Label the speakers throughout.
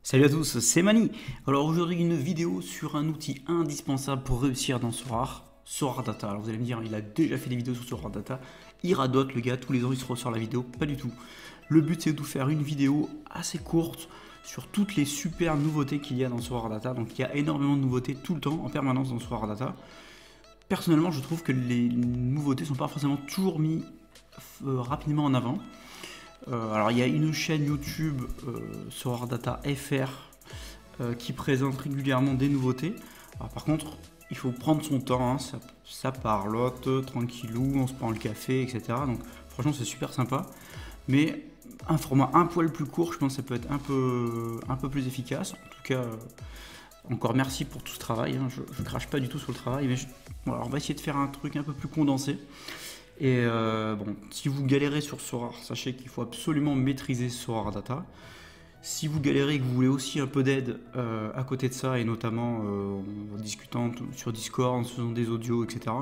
Speaker 1: Salut à tous, c'est Mani. Alors aujourd'hui une vidéo sur un outil indispensable pour réussir dans Sora Data. Alors vous allez me dire, il a déjà fait des vidéos sur Sora Data, il radote le gars, tous les ans il se ressort la vidéo, pas du tout. Le but c'est de vous faire une vidéo assez courte sur toutes les super nouveautés qu'il y a dans Sora Data. Donc il y a énormément de nouveautés tout le temps, en permanence dans Sora Data. Personnellement je trouve que les nouveautés sont pas forcément toujours mises rapidement en avant. Alors il y a une chaîne YouTube Sora Data FR qui présente régulièrement des nouveautés. Alors, par contre, il faut prendre son temps, hein, ça parlote tranquillou, on se prend le café, etc. Donc franchement c'est super sympa. Mais un format un poil plus court, je pense que ça peut être un peu plus efficace. En tout cas, encore merci pour tout ce travail. Hein. Je crache pas du tout sur le travail, mais voilà, on va essayer de faire un truc un peu plus condensé. Et bon, si vous galérez sur Sora, sachez qu'il faut absolument maîtriser Sora Data. Si vous galérez et que vous voulez aussi un peu d'aide à côté de ça, et notamment en discutant sur Discord, en faisant des audios, etc.,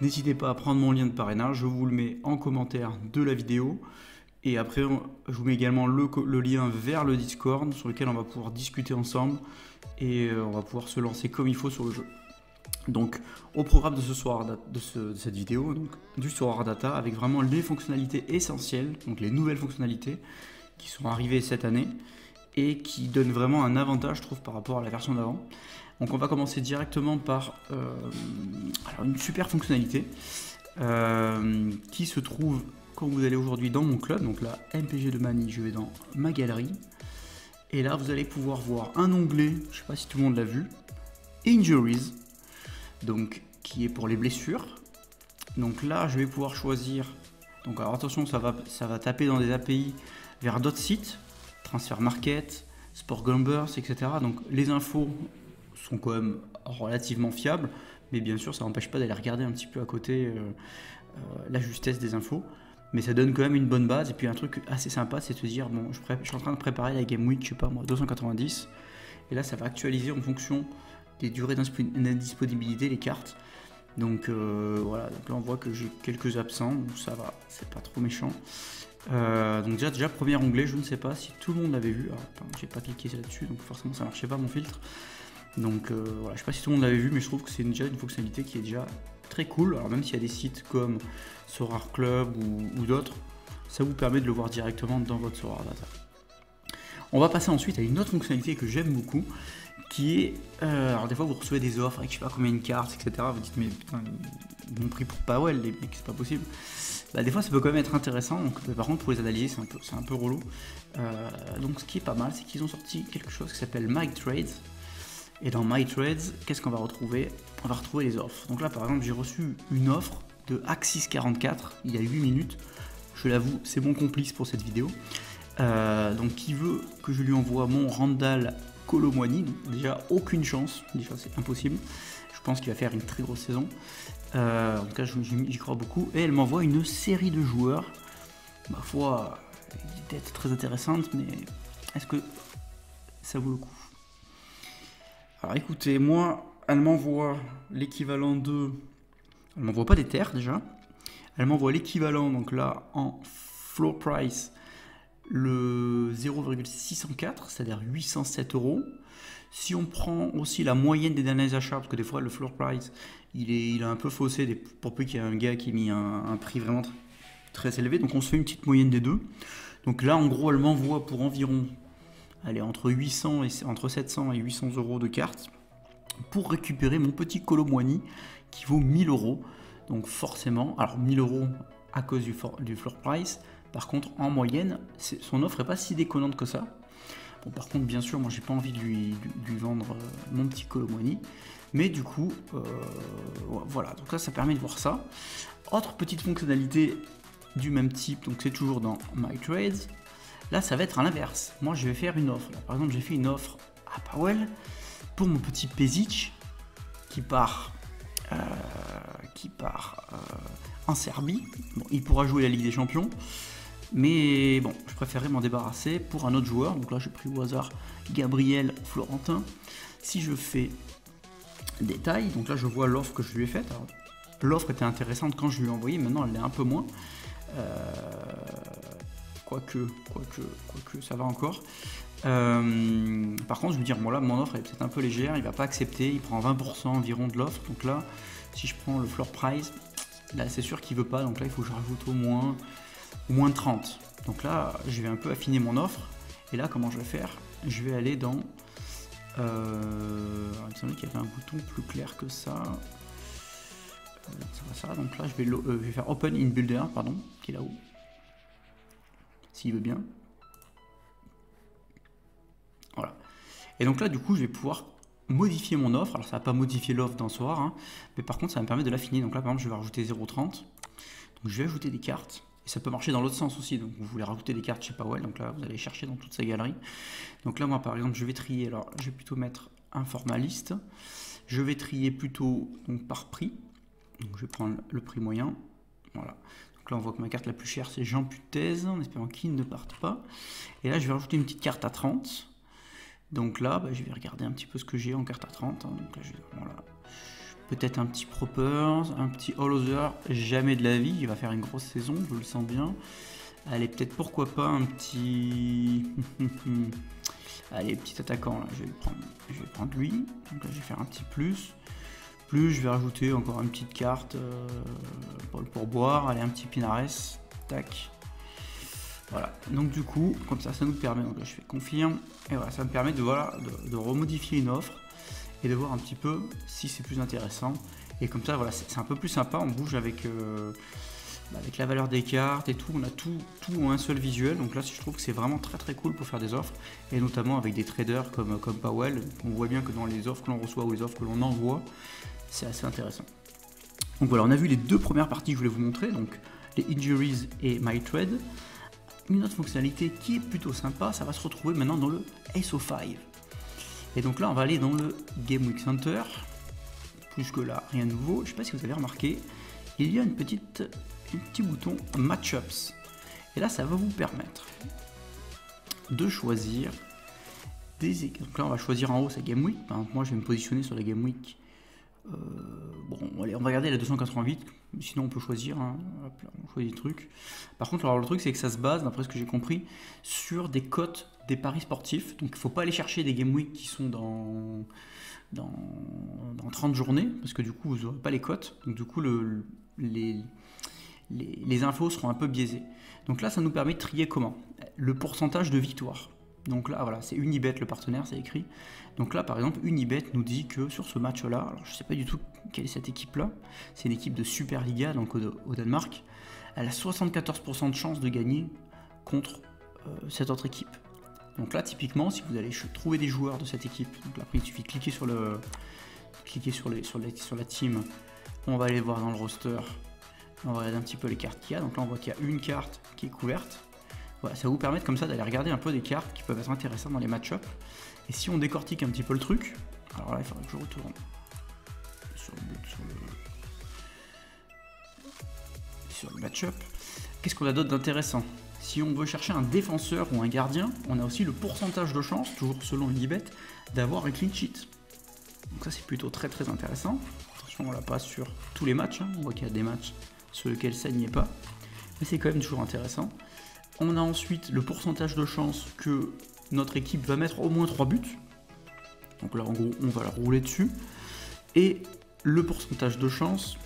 Speaker 1: n'hésitez pas à prendre mon lien de parrainage, je vous le mets en commentaire de la vidéo. Et après, je vous mets également le lien vers le Discord sur lequel on va pouvoir discuter ensemble et on va pouvoir se lancer comme il faut sur le jeu. Donc au programme de ce soir, de cette vidéo, donc, du Sora Data, avec vraiment les fonctionnalités essentielles, donc les nouvelles fonctionnalités qui sont arrivées cette année et qui donnent vraiment un avantage, je trouve, par rapport à la version d'avant. Donc on va commencer directement par alors une super fonctionnalité qui se trouve quand vous allez aujourd'hui dans mon club, donc là MPG de Mani, je vais dans ma galerie et là vous allez pouvoir voir un onglet, je ne sais pas si tout le monde l'a vu, Injuries, donc qui est pour les blessures. Donc là je vais pouvoir choisir, donc alors attention, ça va taper dans des API vers d'autres sites, Transfer Market, Sport Gamblers, etc. Donc les infos sont quand même relativement fiables, mais bien sûr ça n'empêche pas d'aller regarder un petit peu à côté la justesse des infos, mais ça donne quand même une bonne base. Et puis un truc assez sympa, c'est de se dire, bon, je suis en train de préparer la Game Week, je sais pas moi, 290, et là ça va actualiser en fonction des durées d'indisponibilité les cartes. Donc voilà, donc là on voit que j'ai quelques absents, donc ça va, c'est pas trop méchant. Donc déjà premier onglet, je ne sais pas si tout le monde l'avait vu. J'ai pas cliqué là-dessus, donc forcément ça marchait pas mon filtre. Donc voilà, je sais pas si tout le monde l'avait vu, mais je trouve que c'est déjà une fonctionnalité qui est déjà très cool. Alors même s'il y a des sites comme Sora Club ou d'autres, ça vous permet de le voir directement dans votre Sora Data. On va passer ensuite à une autre fonctionnalité que j'aime beaucoup, qui est, alors des fois vous recevez des offres avec je sais pas combien de cartes, etc. Vous dites mais putain, ils m'ont pris pour Powell, les mecs, c'est pas possible. Bah, des fois ça peut quand même être intéressant, donc, par contre pour les analyser c'est un peu relou. Donc ce qui est pas mal, c'est qu'ils ont sorti quelque chose qui s'appelle My Trades. Et dans My Trades, qu'est-ce qu'on va retrouver? On va retrouver les offres. Donc là par exemple j'ai reçu une offre de Axis44 il y a 8 minutes. Je l'avoue, c'est mon complice pour cette vidéo. Donc qui veut que je lui envoie mon Randall Kolo Muani. Déjà aucune chance, déjà c'est impossible. Je pense qu'il va faire une très grosse saison. En tout cas j'y crois beaucoup. Et elle m'envoie une série de joueurs. Ma foi, peut-être très intéressante, mais est-ce que ça vaut le coup? Alors écoutez, moi elle m'envoie l'équivalent de... Elle m'envoie pas des terres déjà. Elle m'envoie l'équivalent, donc là en floor price, le 0,604, c'est-à-dire 807 euros. Si on prend aussi la moyenne des derniers achats, parce que des fois le floor price il a un peu faussé pour peu qu'il y ait un gars qui ait mis un prix vraiment très élevé, donc on se fait une petite moyenne des deux. Donc là en gros elle m'envoie pour environ, allez, entre 700 et 800 euros de cartes pour récupérer mon petit Kolo Muani qui vaut 1000 euros. Donc forcément, alors 1000 euros à cause du floor price. Par contre, en moyenne, son offre n'est pas si déconnante que ça. Bon, par contre, bien sûr, moi, j'ai pas envie de lui vendre mon petit Kolo Muani. Mais du coup, voilà. Donc là, ça permet de voir ça. Autre petite fonctionnalité du même type, donc c'est toujours dans My Trades. Là, ça va être à l'inverse. Moi, je vais faire une offre. Là, par exemple, j'ai fait une offre à Powell pour mon petit Pezic qui part en Serbie. Bon, il pourra jouer la Ligue des Champions, mais bon, je préférerais m'en débarrasser pour un autre joueur. Donc là j'ai pris au hasard Gabriel Florentin. Si je fais détail, donc là je vois l'offre que je lui ai faite. L'offre était intéressante quand je lui ai envoyé, maintenant elle l'est un peu moins. Quoique ça va encore. Par contre, je veux dire, bon là, mon offre est peut-être un peu légère, il va pas accepter, il prend 20% environ de l'offre. Donc là, si je prends le floor price, là c'est sûr qu'il veut pas, donc là il faut que je rajoute au moins 30. Donc là, je vais un peu affiner mon offre. Et là, comment je vais faire? Je vais aller dans... il me semblait qu'il y avait un bouton plus clair que ça. Ça. Donc là, je vais faire Open in Builder, pardon, qui est là-haut. S'il veut bien. Voilà. Et donc là, du coup, je vais pouvoir modifier mon offre. Alors, ça va pas modifier l'offre d'un soir, hein, mais par contre, ça va me permettre de l'affiner. Donc là, par exemple, je vais rajouter 0,30. Donc, je vais ajouter des cartes. Et ça peut marcher dans l'autre sens aussi. Donc, vous voulez rajouter des cartes chez Powell. Donc là, vous allez chercher dans toute sa galerie. Donc là, moi, par exemple, je vais trier. Alors, je vais plutôt mettre un formaliste. Je vais trier plutôt donc, par prix. Donc, je vais prendre le prix moyen. Voilà. Donc là, on voit que ma carte la plus chère, c'est Jean Putez, en espérant qu'il ne parte pas. Et là, je vais rajouter une petite carte à 30. Donc là, je vais regarder un petit peu ce que j'ai en carte à 30. Hein. Donc là, voilà. Peut-être un petit Proppers, un petit All-Other, jamais de la vie, il va faire une grosse saison, je le sens bien. Allez, peut-être pourquoi pas un petit... Allez, petit attaquant, là, je vais prendre lui. Donc là, je vais faire un petit plus. Plus, je vais rajouter encore une petite carte pour le pourboire. Allez, un petit Pinares, tac. Voilà, donc du coup, comme ça nous permet, donc là je fais confirme, et voilà, ça me permet de, voilà, de remodifier une offre et de voir un petit peu si c'est plus intéressant. Et comme ça, voilà, c'est un peu plus sympa, on bouge avec la valeur des cartes et tout, on a tout en un seul visuel. Donc là, je trouve que c'est vraiment très cool pour faire des offres, et notamment avec des traders comme Powell. On voit bien que dans les offres que l'on reçoit ou les offres que l'on envoie, c'est assez intéressant. Donc voilà, on a vu les deux premières parties que je voulais vous montrer, donc les injuries et my trade. Une autre fonctionnalité qui est plutôt sympa, ça va se retrouver maintenant dans le SO5. Et donc là, on va aller dans le Game Week Center. Plus que là, rien de nouveau. Je ne sais pas si vous avez remarqué, il y a un petit bouton Matchups. Et là, ça va vous permettre de choisir des équipes. Donc là, on va choisir en haut sa Game Week. Par exemple, moi, je vais me positionner sur la Game Week. Bon, allez, on va regarder la 288, sinon on peut choisir, hein. Hop là, on choisit le truc. Par contre, alors, le truc c'est que ça se base, d'après ce que j'ai compris, sur des cotes des paris sportifs. Donc il ne faut pas aller chercher des game week qui sont dans 30 journées, parce que du coup vous n'aurez pas les cotes, donc du coup les infos seront un peu biaisées. Donc là, ça nous permet de trier comment? Le pourcentage de victoire. Donc là, voilà, c'est Unibet le partenaire, c'est écrit. Donc là, par exemple, Unibet nous dit que sur ce match-là, alors je ne sais pas du tout quelle est cette équipe-là, c'est une équipe de Superliga, donc au Danemark, elle a 74% de chance de gagner contre cette autre équipe. Donc là, typiquement, si vous allez trouver des joueurs de cette équipe, donc là, après, il suffit de cliquer sur la team, on va aller voir dans le roster, on va regarder un petit peu les cartes qu'il y a. Donc là, on voit qu'il y a une carte qui est couverte. Voilà, ça va vous permettre comme ça d'aller regarder un peu des cartes qui peuvent être intéressantes dans les match-up. Et si on décortique un petit peu le truc, alors là il faudrait que je retourne sur le match-up. Qu'est-ce qu'on a d'autre d'intéressant? Si on veut chercher un défenseur ou un gardien, on a aussi le pourcentage de chance, toujours selon Unibet, d'avoir un clean sheet. Donc ça c'est plutôt très intéressant. Attention, on l'a pas sur tous les matchs, hein. On voit qu'il y a des matchs sur lesquels ça n'y est pas, mais c'est quand même toujours intéressant. On a ensuite le pourcentage de chance que notre équipe va mettre au moins 3 buts. Donc là, en gros, on va la rouler dessus. Et le pourcentage de chance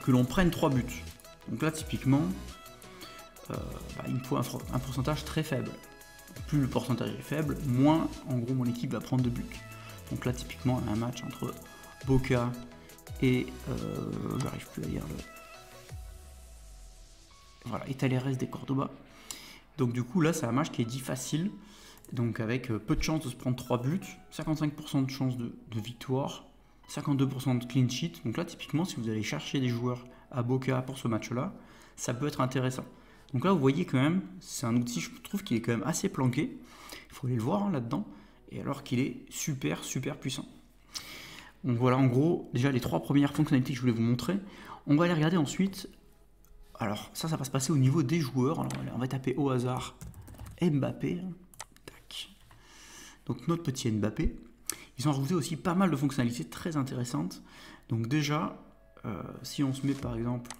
Speaker 1: que l'on prenne 3 buts. Donc là, typiquement, il me faut un pourcentage très faible. Plus le pourcentage est faible, moins, en gros, mon équipe va prendre de buts. Donc là, typiquement, un match entre Boca et... j'arrive plus à lire le... Voilà, et Talleres de Cordoba. Donc du coup là c'est un match qui est dit facile, donc avec peu de chances de se prendre 3 buts, 55% de chance de victoire, 52% de clean sheet. Donc là typiquement si vous allez chercher des joueurs à Boca pour ce match là, ça peut être intéressant. Donc là vous voyez quand même, c'est un outil, je trouve qu'il est quand même assez planqué, il faut aller le voir, hein, là-dedans, et alors qu'il est super puissant. Donc voilà en gros déjà les 3 premières fonctionnalités que je voulais vous montrer. On va aller regarder ensuite. Alors ça va se passer au niveau des joueurs. Alors, on va taper au hasard Mbappé. Tac. Donc notre petit Mbappé. Ils ont rajouté aussi pas mal de fonctionnalités très intéressantes. Donc déjà, si on se met par exemple,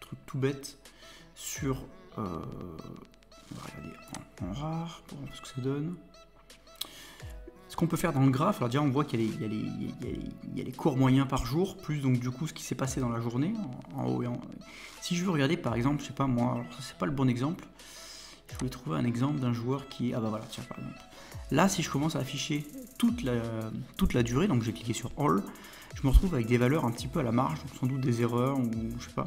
Speaker 1: truc tout bête, sur... on va regarder en rare pour voir ce que ça donne. ce qu'on peut faire dans le graphe, alors déjà on voit qu'il y a les cours moyens par jour, plus donc du coup ce qui s'est passé dans la journée, en haut et en... Si je veux regarder par exemple, je sais pas moi, alors ça c'est pas le bon exemple, je voulais trouver un exemple d'un joueur qui... Ah bah voilà, tiens par exemple. Là si je commence à afficher toute la durée, donc j'ai cliqué sur All, je me retrouve avec des valeurs un petit peu à la marge, donc sans doute des erreurs ou je sais pas.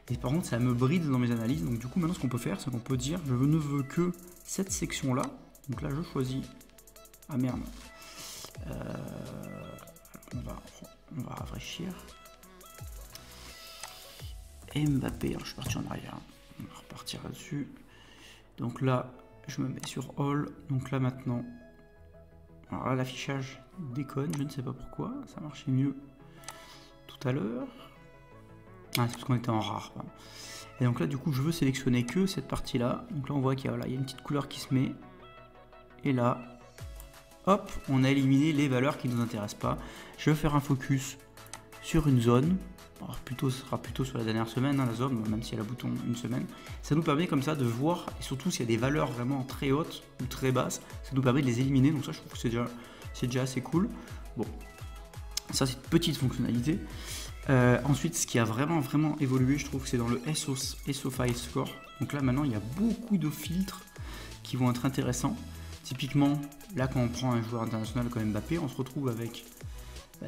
Speaker 1: Et par contre ça me bride dans mes analyses, donc du coup maintenant ce qu'on peut faire, c'est qu'on peut dire je ne veux que cette section là, donc là je choisis... Ah merde. On va rafraîchir. Mbappé, alors je suis parti en arrière. On va repartir là-dessus. Donc là, je me mets sur All. Donc là maintenant, alors là l'affichage déconne, je ne sais pas pourquoi. Ça marchait mieux tout à l'heure. Ah, c'est parce qu'on était en rare. Pardon. Et donc là, du coup, je veux sélectionner que cette partie-là. Donc là, on voit qu'il y a, voilà, il y a une petite couleur qui se met. Et là, hop, on a éliminé les valeurs qui ne nous intéressent pas. Je vais faire un focus sur une zone. Alors plutôt, ce sera plutôt sur la dernière semaine, hein, la zone, même si elle a bouton une semaine. Ça nous permet comme ça de voir, et surtout s'il y a des valeurs vraiment très hautes ou très basses, ça nous permet de les éliminer. Donc ça, je trouve que c'est déjà assez cool. Bon, ça c'est une petite fonctionnalité. Ensuite, ce qui a vraiment évolué, je trouve, c'est dans le SO File Score. Donc là, maintenant, il y a beaucoup de filtres qui vont être intéressants. Typiquement, là, quand on prend un joueur international comme Mbappé, on se retrouve avec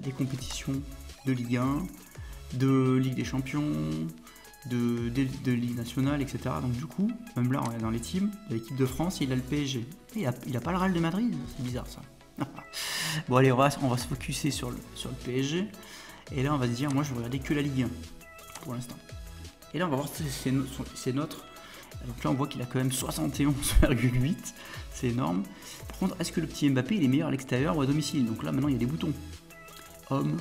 Speaker 1: des compétitions de Ligue 1, de Ligue des Champions, de Ligue nationale, etc. Donc du coup, même là, on est dans les teams, l'équipe de France, il a le PSG. Et il a pas le Real de Madrid, c'est bizarre ça. Bon allez, on va se focuser sur le PSG. Et là, on va se dire, moi, je vais regarder que la Ligue 1, pour l'instant. Et là, on va voir si c'est notre. Donc là, on voit qu'il a quand même 71,8. C'est énorme. Par contre, est-ce que le petit Mbappé, il est meilleur à l'extérieur ou à domicile? Donc là, maintenant, il y a des boutons. Home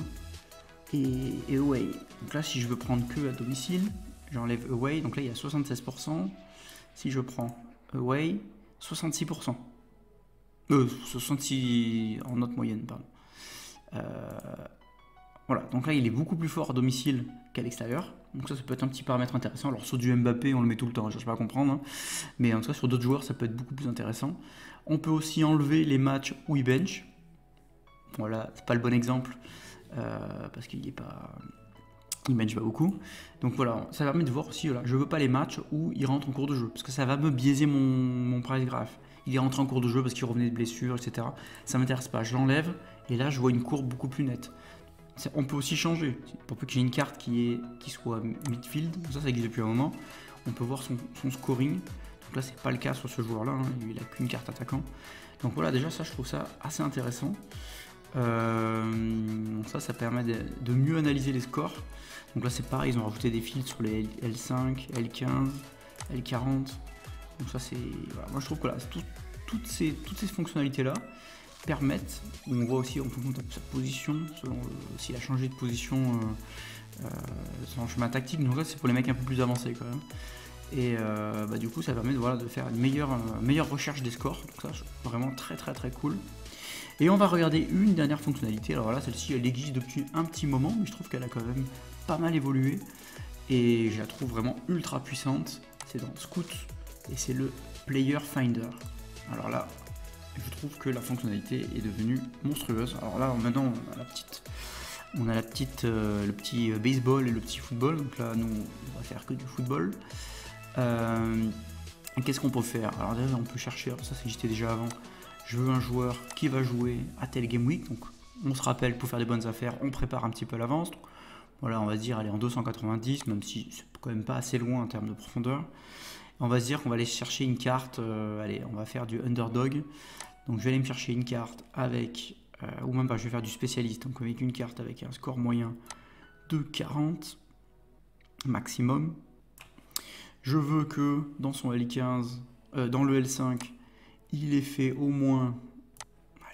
Speaker 1: et away. Donc là, si je veux prendre que à domicile, j'enlève away. Donc là, il y a 76%. Si je prends away, 66%. 66 en note moyenne, pardon. Voilà, donc là il est beaucoup plus fort à domicile qu'à l'extérieur. Donc ça peut être un petit paramètre intéressant. Alors sur du Mbappé, on le met tout le temps, je ne cherche pas à comprendre. Hein. Mais en tout cas sur d'autres joueurs, ça peut être beaucoup plus intéressant. On peut aussi enlever les matchs où il bench. Voilà, c'est pas le bon exemple. Parce qu'il bench pas beaucoup. Donc voilà, ça permet de voir aussi, voilà, je veux pas les matchs où il rentre en cours de jeu. Parce que ça va me biaiser mon price graph. Il est rentré en cours de jeu parce qu'il revenait de blessure, etc. Ça m'intéresse pas, je l'enlève. Et là je vois une courbe beaucoup plus nette. On peut aussi changer, pour peu que j'ai une carte qui soit midfield, ça existe depuis un moment, on peut voir son scoring, donc là c'est pas le cas sur ce joueur là, hein, il a qu'une carte attaquant, donc voilà déjà ça je trouve ça assez intéressant, ça permet de mieux analyser les scores, donc là c'est pareil, ils ont rajouté des filtres sur les L5, L15, L40, donc ça c'est, voilà. Moi je trouve que là, toutes ces fonctionnalités là, permettent, on voit aussi en fonction de sa position, selon s'il a changé de position dans le chemin tactique, donc ça c'est pour les mecs un peu plus avancés quand même. Et du coup ça permet de faire une meilleure recherche des scores, donc ça c'est vraiment très cool. Et on va regarder une dernière fonctionnalité, alors là celle-ci elle existe depuis un petit moment, mais je trouve qu'elle a quand même pas mal évolué, et je la trouve vraiment ultra puissante, c'est dans Scout, et c'est le Player Finder. Alors là, je trouve que la fonctionnalité est devenue monstrueuse. Alors là, maintenant, on a le petit baseball et le petit football. Donc là, nous, on va faire que du football. Qu'est-ce qu'on peut faire? Alors déjà, on peut chercher, alors ça j'étais déjà avant, je veux un joueur qui va jouer à tel game week. Donc on se rappelle, pour faire des bonnes affaires, on prépare un petit peu à l'avance. Voilà, on va se dire, allez, en 290, même si c'est quand même pas assez loin en termes de profondeur. On va se dire qu'on va aller chercher une carte, allez, on va faire du underdog. Donc je vais aller me chercher une carte avec, ou même pas, je vais faire du spécialiste, donc avec une carte avec un score moyen de 40 maximum. Je veux que dans son L15, dans le L5, il ait fait au moins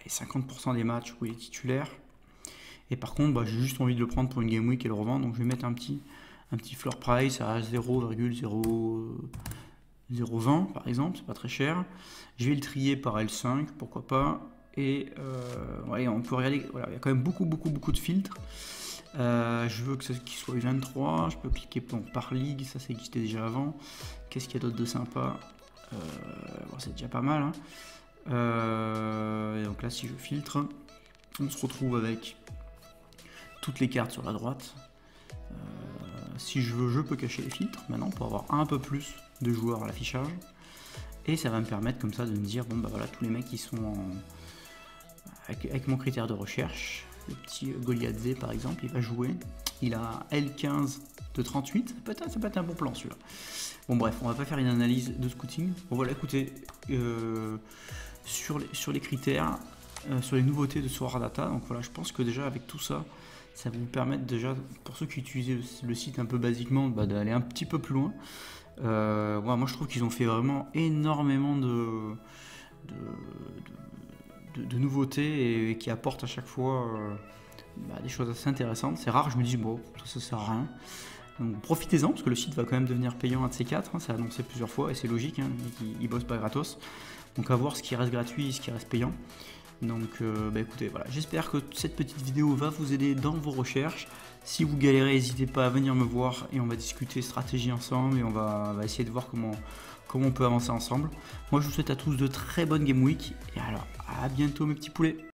Speaker 1: 50% des matchs où il est titulaire. Et par contre, j'ai juste envie de le prendre pour une game week et le revendre, donc je vais mettre un petit floor price à 0,020 par exemple, c'est pas très cher. Je vais le trier par L5, pourquoi pas. Et ouais, on peut regarder, voilà, il y a quand même beaucoup de filtres. Je veux qu'il soit 23, je peux cliquer par ligue, ça existait déjà avant. Qu'est-ce qu'il y a d'autre de sympa? Bon, c'est déjà pas mal. Hein. Et donc là, si je filtre, on se retrouve avec toutes les cartes sur la droite. Si je veux, je peux cacher les filtres maintenant pour avoir un peu plus de joueurs à l'affichage. Et ça va me permettre comme ça de me dire, bon bah voilà, tous les mecs qui sont avec mon critère de recherche. Le petit Goliath par exemple, il va jouer. Il a L15 de 38, ça peut être un bon plan celui-là. Bon bref, on va pas faire une analyse de scouting. Bon voilà, écoutez, sur les critères, sur les nouveautés de Sorar Data, donc voilà, je pense que déjà avec tout ça, ça va vous permettre déjà, pour ceux qui utilisent le site un peu basiquement, bah, d'aller un petit peu plus loin. Moi je trouve qu'ils ont fait vraiment énormément de nouveautés et qui apportent à chaque fois des choses assez intéressantes. C'est rare, je me dis bon, ça sert à rien. Donc profitez-en parce que le site va quand même devenir payant un de ces quatre, hein, c'est annoncé plusieurs fois et c'est logique, hein, ils bossent pas gratos. Donc à voir ce qui reste gratuit et ce qui reste payant. Donc écoutez, voilà, j'espère que cette petite vidéo va vous aider dans vos recherches. Si vous galérez, n'hésitez pas à venir me voir et on va discuter stratégie ensemble et on va essayer de voir comment on peut avancer ensemble. Moi je vous souhaite à tous de très bonnes Game Week et alors à bientôt mes petits poulets.